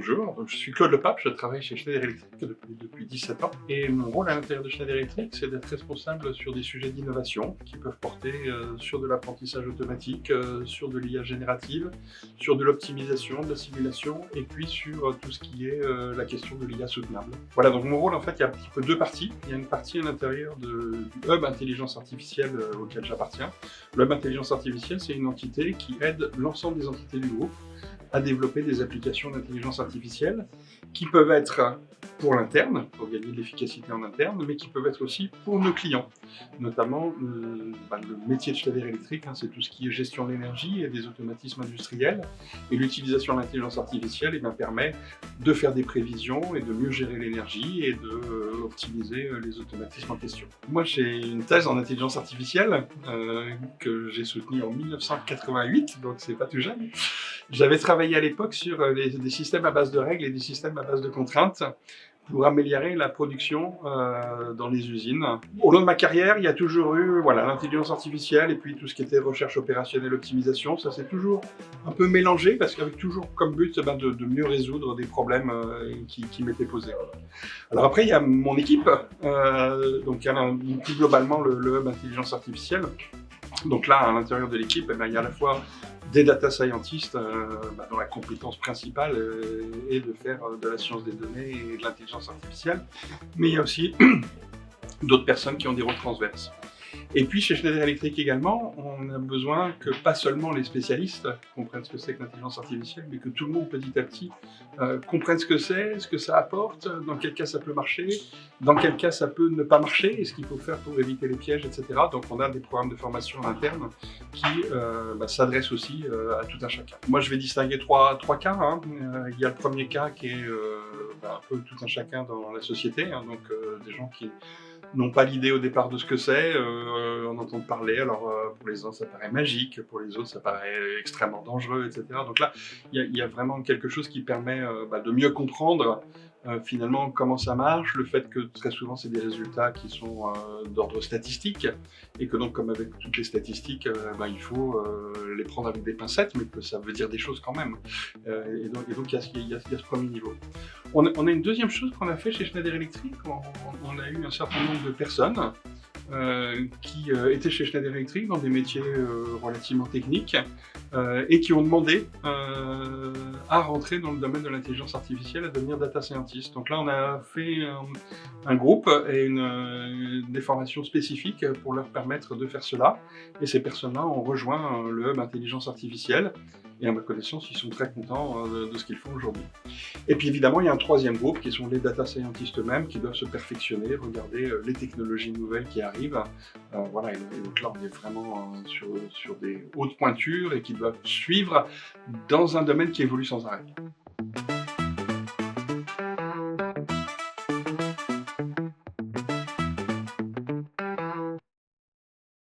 bonjour, donc je suis Claude Lepape, je travaille chez Schneider Electric depuis 17 ans. Et mon rôle à l'intérieur de Schneider Electric, c'est d'être responsable sur des sujets d'innovation qui peuvent porter sur de l'apprentissage automatique, sur de l'IA générative, sur de l'optimisation, de la simulation, et puis sur tout ce qui est la question de l'IA soutenable. Voilà, donc mon rôle, en fait, il y a un petit peu deux parties. Il y a une partie à l'intérieur du Hub Intelligence Artificielle auquel j'appartiens. Le Hub Intelligence Artificielle, c'est une entité qui aide l'ensemble des entités du groupe à développer des applications d'intelligence artificielle qui peuvent être pour l'interne, pour gagner de l'efficacité en interne, mais qui peuvent être aussi pour nos clients. Notamment, le métier de Schneider Electric, c'est tout ce qui est gestion de l'énergie et des automatismes industriels. Et l'utilisation de l'intelligence artificielle permet de faire des prévisions et de mieux gérer l'énergie et d'optimiser les automatismes en question. Moi, j'ai une thèse en intelligence artificielle que j'ai soutenue en 1988, donc c'est pas tout jeune. J'avais travaillé à l'époque sur des systèmes à base de règles et des systèmes à base de contraintes pour améliorer la production dans les usines. Au long de ma carrière, il y a toujours eu l'intelligence artificielle et puis tout ce qui était recherche opérationnelle, optimisation. Ça s'est toujours un peu mélangé parce qu'avec toujours comme but de mieux résoudre des problèmes qui m'étaient posés. Alors après, il y a mon équipe, donc il y a plus globalement le Hub Intelligence Artificielle. Donc là, à l'intérieur de l'équipe, il y a à la fois des data scientists dont la compétence principale est de faire de la science des données et de l'intelligence artificielle, mais il y a aussi d'autres personnes qui ont des rôles transverses. Et puis chez Schneider Electric également, on a besoin que pas seulement les spécialistes comprennent ce que c'est que l'intelligence artificielle, mais que tout le monde petit à petit comprenne ce que c'est, ce que ça apporte, dans quel cas ça peut marcher, dans quel cas ça peut ne pas marcher, et ce qu'il faut faire pour éviter les pièges, etc. Donc on a des programmes de formation internes qui s'adressent aussi à tout un chacun. Moi je vais distinguer trois cas. Il y a le premier cas qui est un peu tout un chacun dans la société, donc des gens qui n'ont pas l'idée au départ de ce que c'est, en entendent parler, alors pour les uns ça paraît magique, pour les autres ça paraît extrêmement dangereux, etc. Donc là, il y a vraiment quelque chose qui permet de mieux comprendre finalement comment ça marche, le fait que très souvent c'est des résultats qui sont d'ordre statistique, et que donc comme avec toutes les statistiques, il faut les prendre avec des pincettes, mais que ça veut dire des choses quand même. Et donc il y a ce premier niveau. On a une deuxième chose qu'on a fait chez Schneider Electric. On a eu un certain nombre de personnes qui étaient chez Schneider Electric dans des métiers relativement techniques et qui ont demandé à rentrer dans le domaine de l'intelligence artificielle, à devenir data scientist. Donc là, on a fait un groupe et des formations spécifiques pour leur permettre de faire cela. Et ces personnes-là ont rejoint le Hub Intelligence Artificielle. Et à ma connaissance, ils sont très contents de ce qu'ils font aujourd'hui. Et puis évidemment, il y a un troisième groupe qui sont les data scientists eux-mêmes qui doivent se perfectionner, regarder les technologies nouvelles qui arrivent. Et donc là, on est vraiment sur des hautes pointures et qui doivent suivre dans un domaine qui évolue sans arrêt.